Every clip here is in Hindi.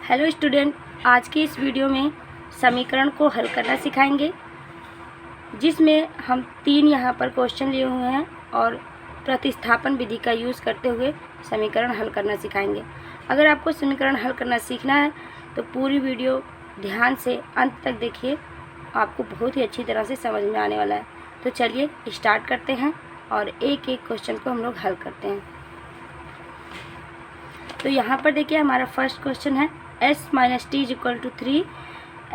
हेलो स्टूडेंट, आज की इस वीडियो में समीकरण को हल करना सिखाएंगे, जिसमें हम 3 यहाँ पर क्वेश्चन लिए हुए हैं और प्रतिस्थापन विधि का यूज़ करते हुए समीकरण हल करना सिखाएंगे। अगर आपको समीकरण हल करना सीखना है तो पूरी वीडियो ध्यान से अंत तक देखिए, आपको बहुत ही अच्छी तरह से समझ में आने वाला है। तो चलिए स्टार्ट करते हैं और एक एक क्वेश्चन को हम लोग हल करते हैं। तो यहाँ पर देखिए, हमारा फर्स्ट क्वेश्चन है s minus t is equal to 3,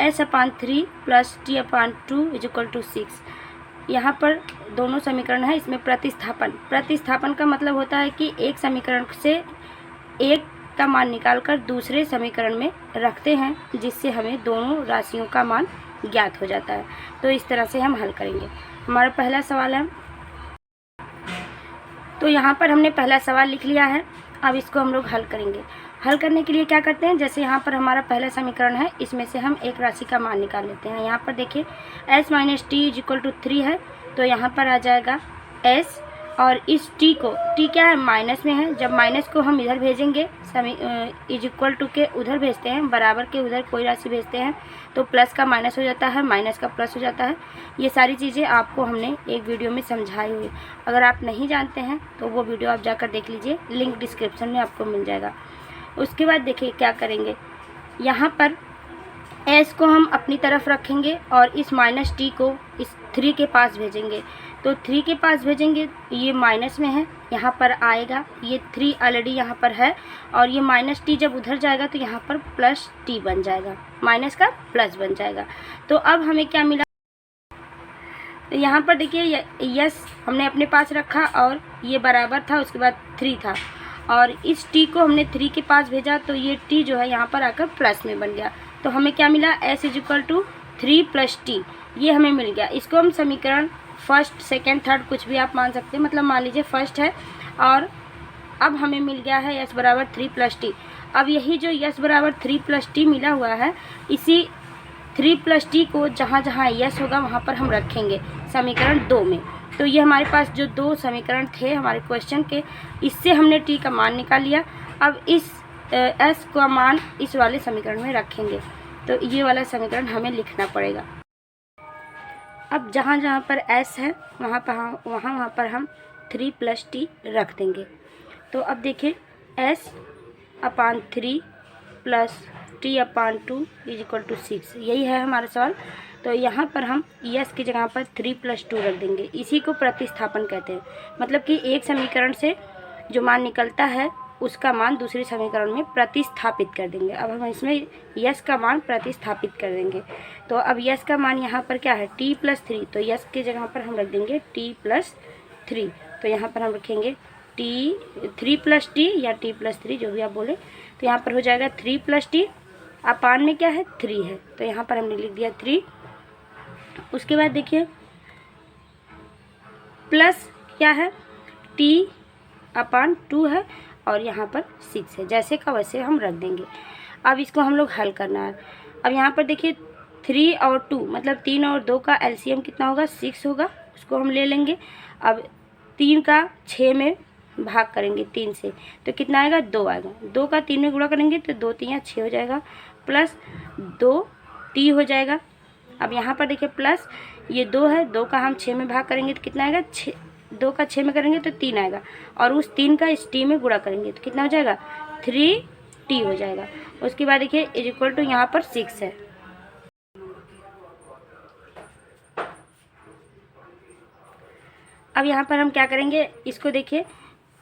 s upon 3 plus t upon 2 is equal to 6। यहाँ पर दोनों समीकरण है, इसमें प्रतिस्थापन का मतलब होता है कि एक समीकरण से एक का मान निकालकर दूसरे समीकरण में रखते हैं, जिससे हमें दोनों राशियों का मान ज्ञात हो जाता है। तो इस तरह से हम हल करेंगे। हमारा पहला सवाल है, तो यहाँ पर हमने पहला सवाल लिख लिया है। अब इसको हम लोग हल करेंगे। हल करने के लिए क्या करते हैं, जैसे यहाँ पर हमारा पहला समीकरण है, इसमें से हम एक राशि का मान निकाल लेते हैं। यहाँ पर देखिए s minus t is equal to 3 है, तो यहाँ पर आ जाएगा s, और इस t को, t क्या है, माइनस में है। जब माइनस को हम इधर भेजेंगे, इज इक्वल टू के उधर भेजते हैं, बराबर के उधर कोई राशि भेजते हैं, तो प्लस का माइनस हो जाता है, माइनस का प्लस हो जाता है। ये सारी चीज़ें आपको हमने एक वीडियो में समझाई हुई। अगर आप नहीं जानते हैं तो वो वीडियो आप जाकर देख लीजिए, लिंक डिस्क्रिप्शन में आपको मिल जाएगा। उसके बाद देखिए क्या करेंगे, यहाँ पर s को हम अपनी तरफ रखेंगे और इस माइनस टी को इस 3 के पास भेजेंगे। तो 3 के पास भेजेंगे, ये माइनस में है, यहाँ पर आएगा, ये 3 ऑलरेडी यहाँ पर है, और ये माइनस टी जब उधर जाएगा तो यहाँ पर प्लस टी बन जाएगा, माइनस का प्लस बन जाएगा। तो अब हमें क्या मिला, तो यहाँ पर देखिए यस हमने अपने पास रखा और ये बराबर था, उसके बाद 3 था, और इस t को हमने 3 के पास भेजा, तो ये t जो है यहाँ पर आकर प्लस में बन गया। तो हमें क्या मिला, s is equal to 3 plus t, ये हमें मिल गया। इसको हम समीकरण फर्स्ट, सेकंड, थर्ड कुछ भी आप मान सकते हैं, मतलब मान लीजिए फर्स्ट है, और अब हमें मिल गया है s बराबर 3 प्लस टी। अब यही जो s बराबर 3 प्लस टी मिला हुआ है, इसी 3 प्लस टी को जहाँ जहाँ s होगा वहाँ पर हम रखेंगे समीकरण 2 में। तो ये हमारे पास जो 2 समीकरण थे हमारे क्वेश्चन के, इससे हमने t का मान निकाल लिया। अब इस s का मान इस वाले समीकरण में रखेंगे, तो ये वाला समीकरण हमें लिखना पड़ेगा। अब जहाँ जहाँ पर s है वहाँ पर हम 3 प्लस टी रख देंगे। तो अब देखिए s upon 3 plus t upon 2 is equal to 6, यही है हमारा सवाल। तो यहाँ पर हम s की जगह पर 3 प्लस 2 रख देंगे। इसी को प्रतिस्थापन कहते हैं, मतलब कि एक समीकरण से जो मान निकलता है उसका मान दूसरे समीकरण में प्रतिस्थापित कर देंगे। अब हम इसमें s का मान प्रतिस्थापित कर देंगे। तो अब s का मान यहाँ पर क्या है, t प्लस 3, तो s की जगह पर हम रख देंगे t प्लस 3। तो यहाँ पर हम रखेंगे t 3 प्लस टी या t प्लस 3, जो भी आप बोले। तो यहाँ पर हो जाएगा 3 प्लस टी, अपान में क्या है, 3 है, तो यहाँ पर हमने लिख दिया 3। उसके बाद देखिए प्लस क्या है, t अपान 2 है, और यहाँ पर 6 है, जैसे का वैसे हम रख देंगे। अब इसको हम लोग हल करना है। अब यहाँ पर देखिए 3 और 2, मतलब 3 और 2 का एलसीएम कितना होगा, 6 होगा, उसको हम ले लेंगे। अब 3 का 6 में भाग करेंगे 3 से, तो कितना आएगा, 2 आएगा। 2 का 3 में गुणा करेंगे तो 2 3 6 हो जाएगा, प्लस 2 टी हो जाएगा। अब यहाँ पर देखिए प्लस ये 2 है, 2 का हम 6 में भाग करेंगे तो कितना आएगा, 2 का 6 में करेंगे तो 3 आएगा, और उस 3 का इस टी में गुणा करेंगे तो कितना हो जाएगा, 3 टी हो जाएगा। उसके बाद देखिए इज इक्वल टू यहाँ पर 6 है। अब यहाँ पर हम क्या करेंगे, इसको देखिए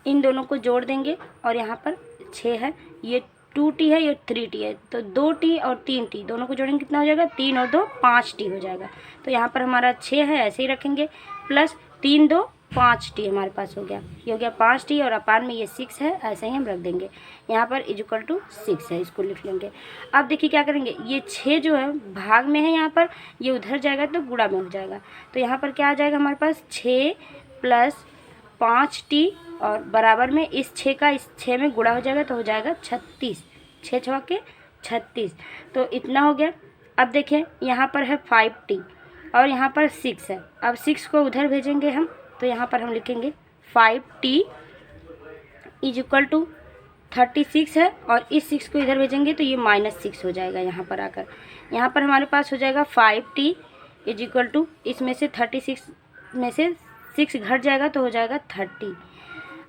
इन दोनों को जोड़ देंगे, और यहाँ पर 6 है, ये 2t है, ये 3t है, तो 2t और 3t दोनों को जोड़ेंगे कितना हो जाएगा, 3 और 2 5t हो जाएगा। तो यहाँ पर हमारा 6 है, ऐसे ही रखेंगे, प्लस 3 2 5t हमारे पास हो गया, ये हो गया 5t, और अपान में ये 6 है, ऐसे ही हम रख देंगे। यहाँ पर इज इक्वल टू 6 है, इसको लिख लेंगे। अब देखिए क्या करेंगे, ये 6 जो है भाग में है, यहाँ पर ये उधर जाएगा तो गुणा में हो जाएगा। तो यहाँ पर क्या आ जाएगा हमारे पास, 6 प्लस 5t, और बराबर में इस 6 का इस 6 में गुणा हो जाएगा तो हो जाएगा 36, 6 6 के 36, तो इतना हो गया। अब देखें यहाँ पर है 5t और यहाँ पर 6 है। अब 6 को उधर भेजेंगे हम, तो यहाँ पर हम लिखेंगे 5t इज इक्वल टू 36 है और इस 6 को इधर भेजेंगे तो ये -6 हो जाएगा यहाँ पर आकर। यहाँ पर हमारे पास हो जाएगा 5t इज इक्वल टू, इसमें से 36 में से 6 घट जाएगा तो हो जाएगा 30।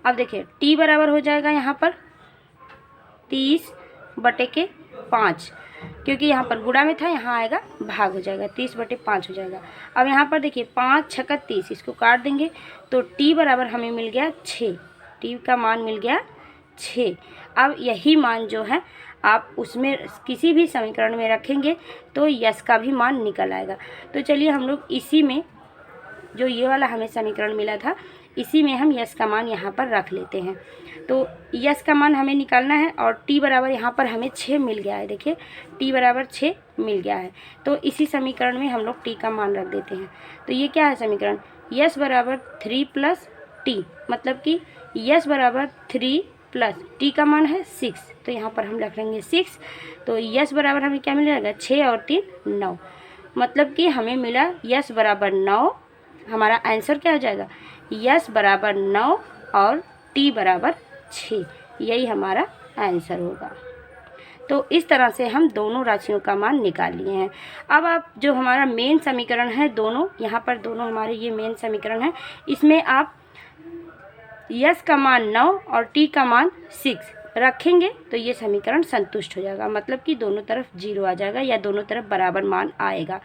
अब देखिए t बराबर हो जाएगा यहाँ पर 30/5, क्योंकि यहाँ पर गुणा में था, यहाँ आएगा भाग हो जाएगा, 30/5 हो जाएगा। अब यहाँ पर देखिए 5 छक्का 30, इसको काट देंगे तो t बराबर हमें मिल गया 6, t का मान मिल गया 6। अब यही मान जो है आप उसमें किसी भी समीकरण में रखेंगे तो यस का भी मान निकल आएगा। तो चलिए हम लोग इसी में, जो ये वाला हमें समीकरण मिला था, इसी में हम यस का मान यहाँ पर रख लेते हैं। तो यस का मान हमें निकालना है और t बराबर यहाँ पर हमें 6 मिल गया है। देखिए t बराबर 6 मिल गया है, तो इसी समीकरण में हम लोग t का मान रख देते हैं। तो ये क्या है समीकरण, यस बराबर 3 + t, मतलब कि यस बराबर 3 + t का मान है 6, तो यहाँ पर हम रख लेंगे 6। तो यस बराबर हमें क्या मिल जाएगा, 6 और 3 9, मतलब कि हमें मिला यस बराबर 9। हमारा आंसर क्या हो जाएगा, यस बराबर 9 और t बराबर 6, यही हमारा आंसर होगा। तो इस तरह से हम दोनों राशियों का मान निकाल लिए हैं। अब आप जो हमारा मेन समीकरण है, दोनों यहाँ पर दोनों हमारे ये मेन समीकरण है, इसमें आप यस का मान 9 और t का मान 6 रखेंगे तो ये समीकरण संतुष्ट हो जाएगा, मतलब कि दोनों तरफ 0 आ जाएगा या दोनों तरफ बराबर मान आएगा।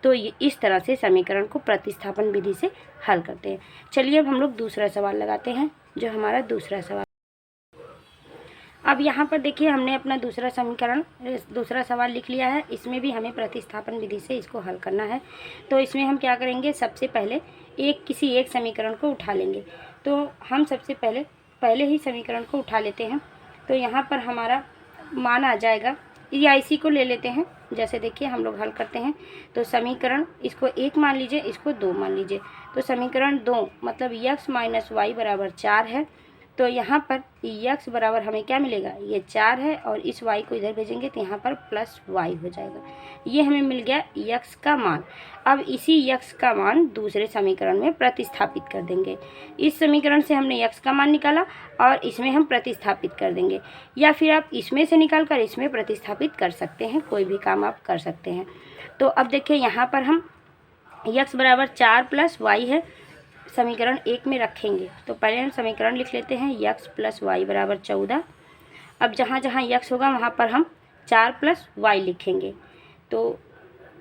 तो ये इस तरह से समीकरण को प्रतिस्थापन विधि से हल करते हैं। चलिए अब हम लोग दूसरा सवाल लगाते हैं, जो हमारा दूसरा सवाल। अब यहाँ पर देखिए हमने अपना दूसरा सवाल लिख लिया है। इसमें भी हमें प्रतिस्थापन विधि से इसको हल करना है। तो इसमें हम क्या करेंगे, सबसे पहले किसी एक समीकरण को उठा लेंगे। तो हम सबसे पहले ही समीकरण को उठा लेते हैं। तो यहाँ पर हमारा मान आ जाएगा, या इसी को ले लेते हैं। जैसे देखिए हम लोग हल करते हैं तो समीकरण, इसको 1 मान लीजिए, इसको 2 मान लीजिए। तो समीकरण 2 मतलब x - y बराबर 4 है। तो यहाँ पर x बराबर हमें क्या मिलेगा, ये 4 है और इस y को इधर भेजेंगे तो यहाँ पर +y हो जाएगा। ये हमें मिल गया x का मान। अब इसी x का मान दूसरे समीकरण में प्रतिस्थापित कर देंगे। इस समीकरण से हमने x का मान निकाला और इसमें हम प्रतिस्थापित कर देंगे, या फिर आप इसमें से निकाल कर इसमें प्रतिस्थापित कर सकते हैं, कोई भी काम आप कर सकते हैं। तो अब देखिए यहाँ पर हम x बराबर 4 + y है, समीकरण 1 में रखेंगे। तो पहले हम समीकरण लिख लेते हैं, x + y बराबर 14। अब जहाँ जहाँ x होगा वहाँ पर हम 4 + y लिखेंगे। तो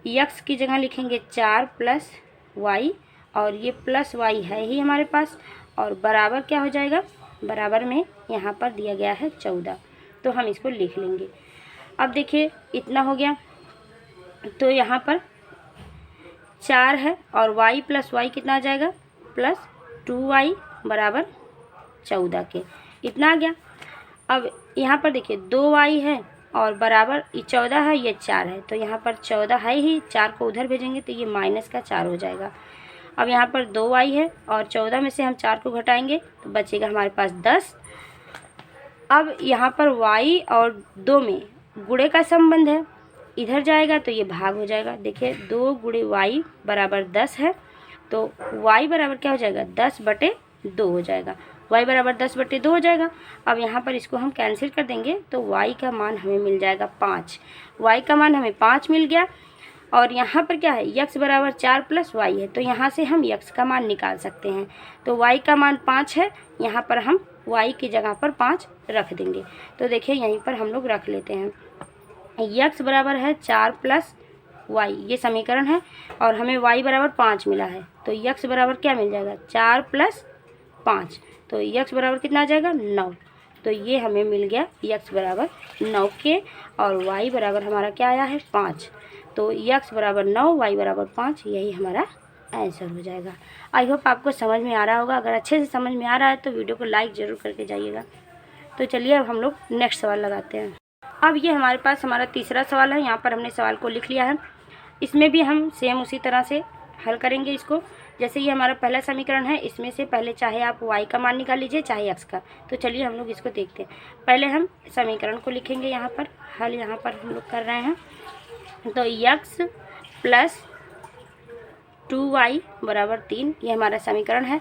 x की जगह लिखेंगे 4 + y, और ये +y है ही हमारे पास, और बराबर क्या हो जाएगा, बराबर में यहाँ पर दिया गया है 14, तो हम इसको लिख लेंगे। अब देखिए इतना हो गया, तो यहाँ पर 4 है और y + y कितना आ जाएगा, +2y बराबर 14 के, इतना आ गया। अब यहाँ पर देखिए 2y है और बराबर 14 है, ये 4 है, तो यहाँ पर 14 है ही, 4 को उधर भेजेंगे तो ये -4 हो जाएगा। अब यहाँ पर 2y है और 14 में से हम 4 को घटाएंगे तो बचेगा हमारे पास 10। अब यहाँ पर y और 2 में गुणे का संबंध है, इधर जाएगा तो ये भाग हो जाएगा। देखिए 2 × y बराबर 10 है, तो y बराबर क्या हो जाएगा, 10/2 हो जाएगा। y बराबर 10/2 हो जाएगा। अब यहाँ पर इसको हम कैंसिल कर देंगे तो y का मान हमें मिल जाएगा 5। y का मान हमें 5 मिल गया, और यहाँ पर क्या है, x बराबर 4 + y है, तो यहाँ से हम x का मान निकाल सकते हैं। तो y का मान 5 है, यहाँ पर हम y की जगह पर 5 रख देंगे। तो देखिए यहीं पर हम लोग रख लेते हैं, x बराबर है 4 + y, ये समीकरण है, और हमें y बराबर 5 मिला है। तो x बराबर क्या मिल जाएगा, 4 + 5, तो x बराबर कितना आ जाएगा, 9। तो ये हमें मिल गया x बराबर 9 के, और y बराबर हमारा क्या आया है, 5। तो x बराबर 9, y बराबर 5, यही हमारा आंसर हो जाएगा। आई होप आपको समझ में आ रहा होगा। अगर अच्छे से समझ में आ रहा है तो वीडियो को लाइक ज़रूर करके जाइएगा। तो चलिए अब हम लोग नेक्स्ट सवाल लगाते हैं। अब ये हमारे पास हमारा तीसरा सवाल है। यहाँ पर हमने सवाल को लिख लिया है। इसमें भी हम सेम उसी तरह से हल करेंगे इसको। जैसे ये हमारा पहला समीकरण है, इसमें से पहले चाहे आप y का मान निकाल लीजिए चाहे x का। तो चलिए हम लोग इसको देखते हैं। पहले हम समीकरण को लिखेंगे, यहाँ पर हल यहाँ पर हम लोग कर रहे हैं। तो x + 2y बराबर 3, ये हमारा समीकरण है।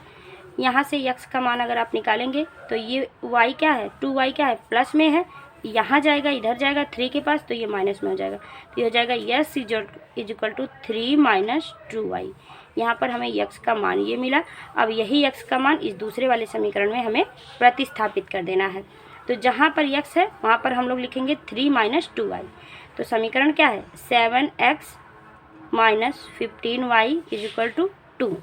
यहाँ से x का मान अगर आप निकालेंगे तो ये y क्या है, 2y क्या है, प्लस में है, यहाँ जाएगा, इधर जाएगा 3 के पास, तो ये माइनस में हो जाएगा। तो ये हो जाएगा s is equal to 3 minus 2y। यहाँ पर हमें x का मान ये मिला। अब यही x का मान इस दूसरे वाले समीकरण में हमें प्रतिस्थापित कर देना है। तो जहाँ पर x है वहाँ पर हम लोग लिखेंगे 3 माइनस 2y। तो समीकरण क्या है, 7x minus 15y is equal to 2।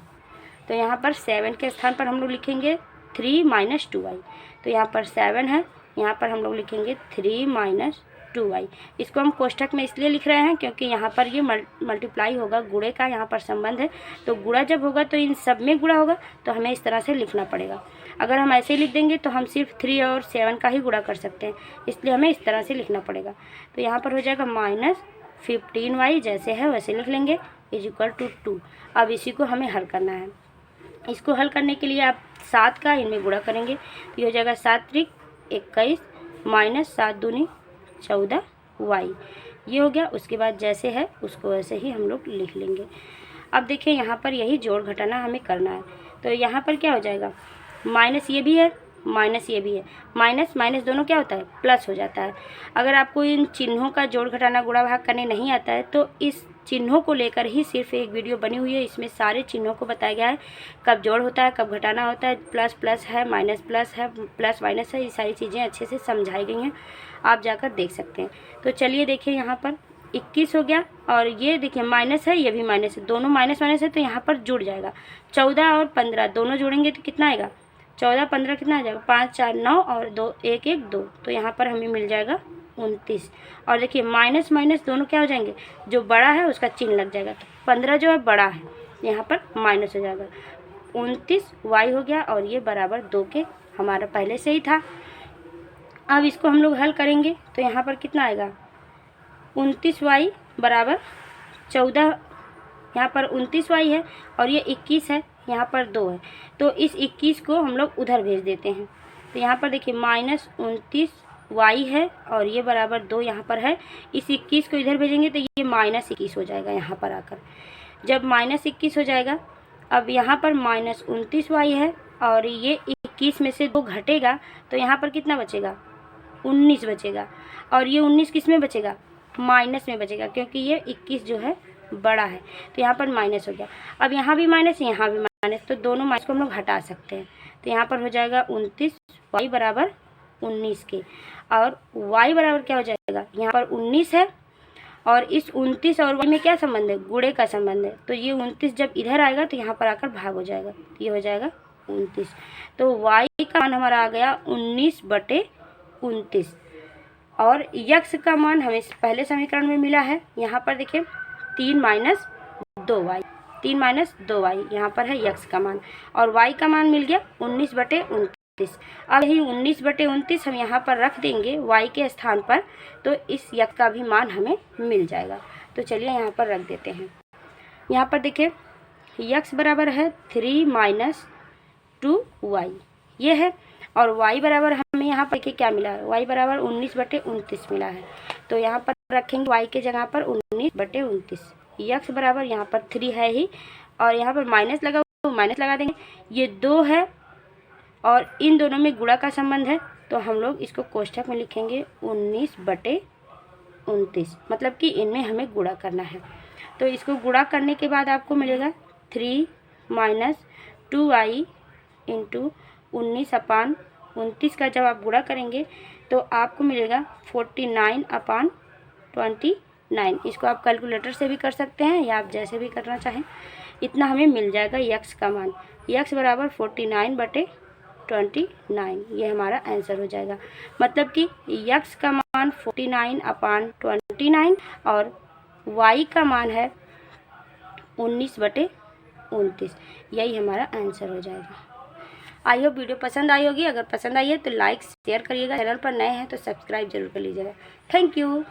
तो यहाँ पर 7 के स्थान पर हम लोग लिखेंगे 3 माइनस 2y। तो यहाँ पर 7 है, यहाँ पर हम लोग लिखेंगे 3 माइनस 2y। इसको हम कोष्ठक में इसलिए लिख रहे हैं क्योंकि यहाँ पर ये मल्टीप्लाई होगा, गुणे का यहाँ पर संबंध है। तो गुणा जब होगा तो इन सब में गुणा होगा, तो हमें इस तरह से लिखना पड़ेगा। अगर हम ऐसे ही लिख देंगे तो हम सिर्फ 3 और 7 का ही गुणा कर सकते हैं, इसलिए हमें इस तरह से लिखना पड़ेगा। तो यहाँ पर हो जाएगा माइनस 15y, जैसे है वैसे लिख लेंगे, इज इक्वल टू 2। अब इसी को हमें हल करना है। इसको हल करने के लिए आप 7 का इनमें गुणा करेंगे, तो ये हो जाएगा 7 त्रिक 21 माइनस 7 दूनी 14y। ये हो गया। उसके बाद जैसे है उसको वैसे ही हम लोग लिख लेंगे। अब देखिए यहाँ पर यही जोड़ घटाना हमें करना है। तो यहाँ पर क्या हो जाएगा, माइनस ये भी है, माइनस ये भी है, माइनस माइनस दोनों क्या होता है, प्लस हो जाता है। अगर आपको इन चिन्हों का जोड़ घटाना गुणा भाग करने नहीं आता है तो इस चिन्हों को लेकर ही सिर्फ एक वीडियो बनी हुई है। इसमें सारे चिन्हों को बताया गया है, कब जोड़ होता है, कब घटाना होता है, प्लस प्लस है, माइनस प्लस है, प्लस माइनस है, ये सारी चीज़ें अच्छे से समझाई गई हैं, आप जाकर देख सकते हैं। तो चलिए देखिए, यहाँ पर 21 हो गया और ये देखिए माइनस है, ये भी माइनस है, दोनों माइनस माइनस है, तो यहाँ पर जुड़ जाएगा। 14 और 15 दोनों जोड़ेंगे तो कितना आएगा, 14 15 कितना आ जाएगा, 5 4 9 और 2 1 1 2। तो यहाँ पर हमें मिल जाएगा 29। और देखिए माइनस माइनस दोनों क्या हो जाएंगे, जो बड़ा है उसका चिन्ह लग जाएगा। तो 15 जो है बड़ा है, यहाँ पर माइनस हो जाएगा। 29y हो गया और ये बराबर 2 के हमारा पहले से ही था। अब इसको हम लोग हल करेंगे तो यहाँ पर कितना आएगा, 29y बराबर 14। यहाँ पर 29y है और ये 21 है, यहाँ पर 2 है, तो इस 21 को हम लोग उधर भेज देते हैं। तो यहाँ पर देखिए माइनस 29y है और ये बराबर 2 यहाँ पर है। इस 21 को इधर भेजेंगे तो ये माइनस 21 हो जाएगा यहाँ पर आकर। जब माइनस 21 हो जाएगा, अब यहाँ पर माइनस 29y है और ये 21 में से 2 घटेगा तो यहाँ पर कितना बचेगा, 19 बचेगा। और ये 19 किस में बचेगा, माइनस में बचेगा, क्योंकि ये 21 जो है बड़ा है। तो यहाँ पर माइनस हो गया। अब यहाँ भी माइनस, यहाँ भी माइनस, तो दोनों माइनस को हम लोग हटा सकते हैं। तो यहाँ पर हो जाएगा 29y बराबर 19 के। और y बराबर क्या हो जाएगा, यहाँ पर 19 है और इस 29 और y में क्या संबंध है, गुणे का संबंध है। तो ये 29 जब इधर आएगा तो यहाँ पर आकर भाग हो जाएगा, ये हो जाएगा 29। तो y का मान हमारा आ गया 19/29 और x का मान हमें पहले समीकरण में मिला है। यहाँ पर देखिए 3 माइनस 2y, 3 माइनस 2y यहाँ पर है x का मान, और y का मान मिल गया 19/29। अब यही 19/29 हम यहाँ पर रख देंगे y के स्थान पर, तो इस x का भी मान हमें मिल जाएगा। तो चलिए यहाँ पर रख देते हैं। यहाँ पर देखिए x बराबर है 3 माइनस 2y ये है, और y बराबर हमें यहाँ पर देखिए क्या मिला है, y बराबर 19/29 मिला है। तो यहाँ पर रखेंगे y के जगह पर 19/29। x बराबर यहाँ पर 3 है ही, और यहाँ पर माइनस लगा हुआ, माइनस लगा देंगे। ये 2 है और इन दोनों में गुणा का संबंध है, तो हम लोग इसको कोष्ठक में लिखेंगे 19/29, मतलब कि इनमें हमें गुणा करना है। तो इसको गुणा करने के बाद आपको मिलेगा 3 माइनस 2y इंटू 19/29 का जब आप गुणा करेंगे तो आपको मिलेगा 49/29। इसको आप कैलकुलेटर से भी कर सकते हैं या आप जैसे भी करना चाहें। इतना हमें मिल जाएगा x का मान, x बराबर 49/29। ये हमारा आंसर हो जाएगा। मतलब कि x का मान 49/29 और y का मान है 19/29। यही हमारा आंसर हो जाएगा। आई होप वीडियो पसंद आई होगी। अगर पसंद आई है तो लाइक शेयर करिएगा। चैनल पर नए हैं तो सब्सक्राइब जरूर कर लीजिएगा। Thank you.